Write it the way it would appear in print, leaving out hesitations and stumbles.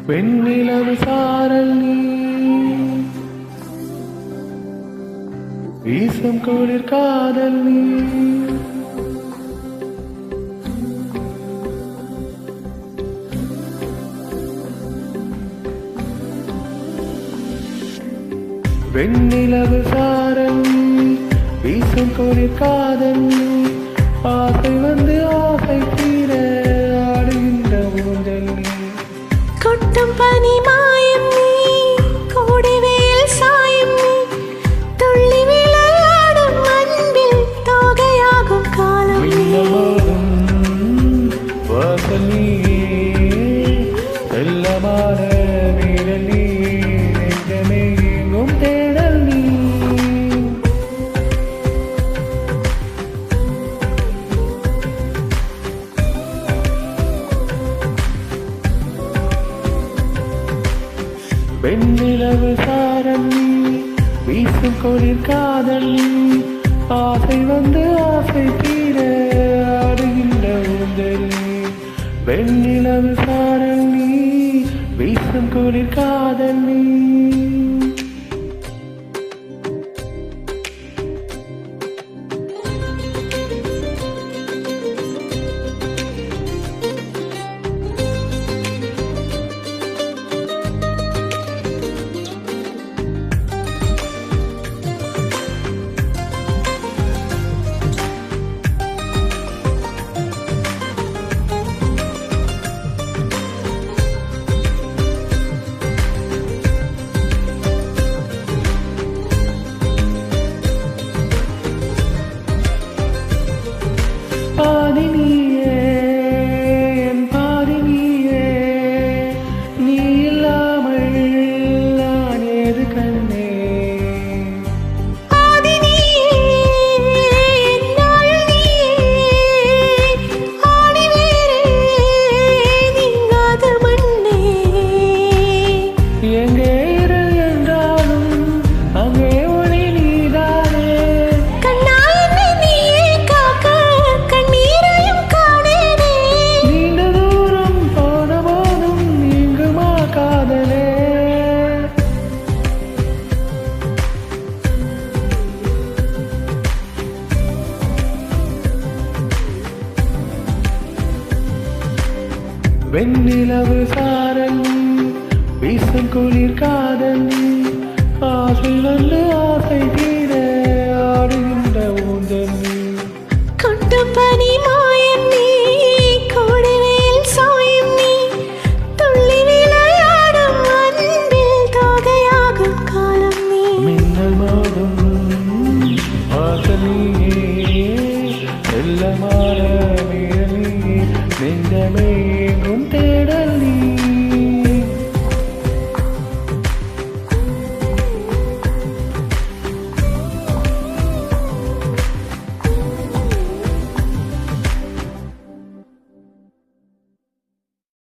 வெண்ணிலவு சாரல் நீ வீசும் குளிர் காதல் நீ வெண்ணிலவு சாரல் நீ வீசும் குளிர் காதல் நீ ஆசை வந்து ஆசை தீர ஆடுகின்ற ஊஞ்சல் நீ கொட்டும் பனி மாயம் நீ கோடி வெயில் சாயம் நீ துள்ளி விளையாடும் அன்பில் தோகையாகும் காலம் வாசல் நீ செல்லமான வீரல் நீ நெஞ்சமே எங்கும் தேடல் நீ வெண்ணிலவு சாரல் நீ வீசும் குளிர் காதல் நீ ஆசை வந்து ஆசை தீர ஆடுகின்ற ஊஞ்சல் நீ வெண்ணிலவு சாரல் நீ வீசும் குளிர் காதல் நீ பாதி நீயே என் பாதி நீயே நீ இல்லாமல் நான் ஏது கண்ணே பாதி நீயே என்னாள் நீயே ஆடி வேறே நீங்காத மண்ணே எங்கே இரு என்றாலும் அங்கே ஒளி நீதானே கண்ணா என்னை நீயே காக்க கண்ணீரையும் காணேனே நீண்ட தூரம் போன போதும் நீங்குமா காதலே வெண்ணிலவு சாரல் நீ வீசும் குளிர் காதல் நீ ஆசை வந்து ஆசை